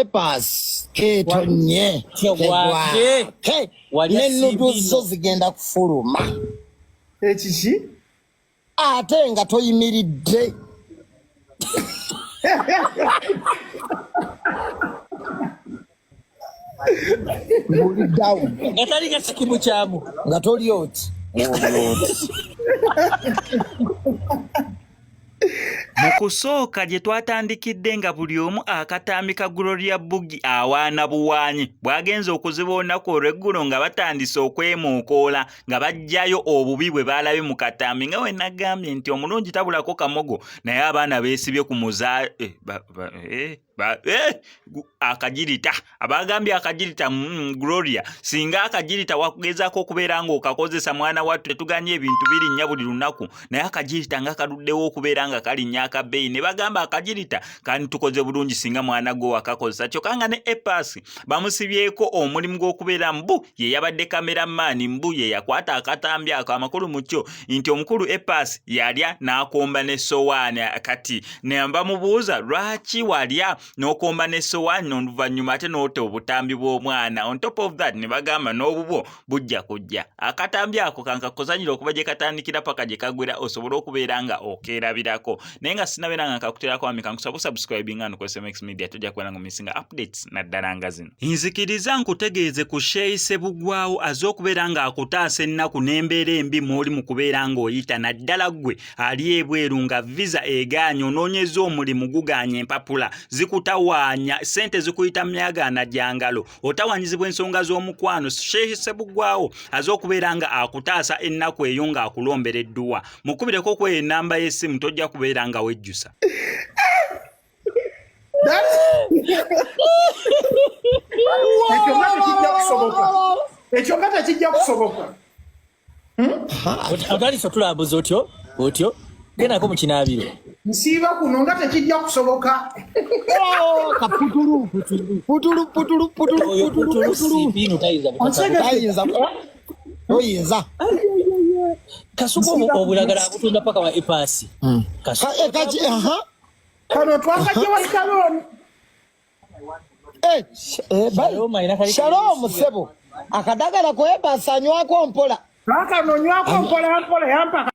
Epas ketonye n'ennudu zo zigenda kufuluma ekiki ate nga toyimiridde ng'oliddawo nga tali kasikimu kyamu nga toli oti mu kusooka gye twatandikidde nga buli omu akatambika Gloria Buggi awaana buwaanyi bw'agenza okuziba olunaku olw'eggulo nga batandise okwemookoola nga baggyayo obubi bwe baalabe mu katambi nga we nagambye nti omulungi tabulako kamogo naye abaana beesibye ku akagirita abagambye akagirita Gloria singa akagirita wakugezaako okubeera ng'okakozesa mwana wattu tetuganye ebintu birinnya buli lunaku naye akagirita nga kaluddewo okubeera nga kalinnya akabbeeyi ne bagamba akagirita kandi tukoze bulungi singa mwana gwe wakakozesa kyokka nga ne Epas bamusibyeko omulimu gw'okubeera mbu ye yabadde kameramaani mbu ye yakwata akatambi ako amakulu mu kyo nti omukulu Epas yalya n'akomba n'essowaani kati ne bamubuuza lwaki walya n'okomba n'essowaani n'oluvannyuma ate n'ote obutambi bw'omwana on top of that ne bagamba n'obubwo bujja kujja akatambi ako kankakuzanyira okuba gye katandikira paka gye kagwera osobole okubeera nga okeerabirako naye nga sinabeera nga nkakuteerako wamika nkusaba subscribinga ku SMX Media tujja kubeera nga misinga updates naddala nga zino nzikiriza nkutegeeze ku Sheyi Ssebugwawo azze okubeera nga akutaasa ennaku n'embeera embi mw'oli mu kubeera ng'oyita naddala ggwe ali ebweru nga visa egaanye onoonyeza omulimu guganye empapula zikutawaanya sente zikuyita myagaana gyangalo otawanyizibwa ensonga z'omukwano Sheyi Ssebugwawo azze okubeera nga akutaasa ennaku eyo ng'akulombera edduwa mukubireko kwe enamba y'essimu tojja kubeera nga wejjusa ekyo nga tekijja kusoboka otaliso tulambuza otyo genako mu kinaabiro nsiiba kuno nga tekijja kusoboka oyinza kasuku obulagala abutunda paka wa Epas kano twakajja wa Shalom Shalom Sebo akadagala ku Epas anywako mpola kano nywako mpola yampa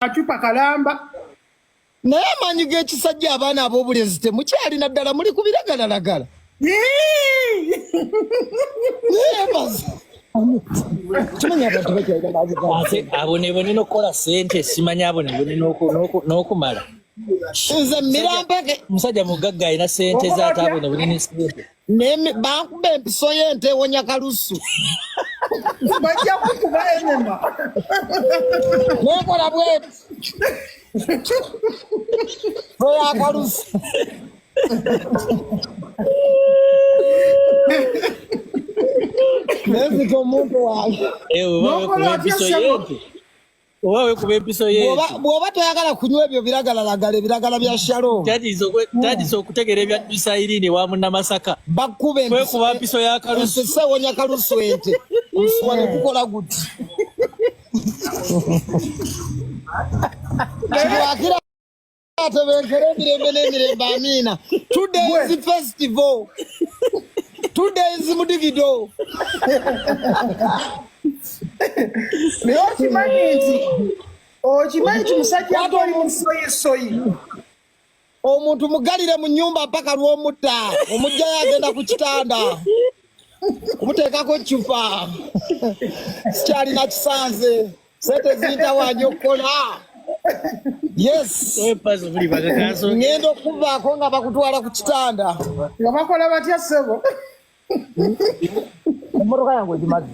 kacupa kalamba naye amanyi g'ekisajja abaana ab'obulenzi temukyalina ddala muli ku biragalalagala abonebone n'okukola sente simanya abonebone n'okumala nze mirambage musajja mugagga alina sente zaate abonebone n'esente bankuba empiso y'ente ewonya kalusu bajja kukuba enema nekola bwetu toyakalusu nezika omuntu wange oba wekuba empiso y'ente bw'oba toyagala kunywa ebyo biragalalagala ebiragala bya Shalom tandisa okutegeera ebyaddusa Irene wa Munnamasaka bakkuba kwekuba mpiso ya kalusu sewonya kalusu ente osuwa ne kukola guti kiwakira atebenkera emirembe n'emirembe amiina 2 days festival 2 days mu divido naye okimanyi nti musajja ng'oli mu soyisoyi omuntu mugalire mu nnyumba mpaka lw'omutta omugjayo agenda ku kitanda kumuteekako cupa sikyalina kisanze sente zintawanya okukola yes ngenda okuvaako nga bakutwala ku kitanda nga bakola batya ssebo emmotoka yange egimaze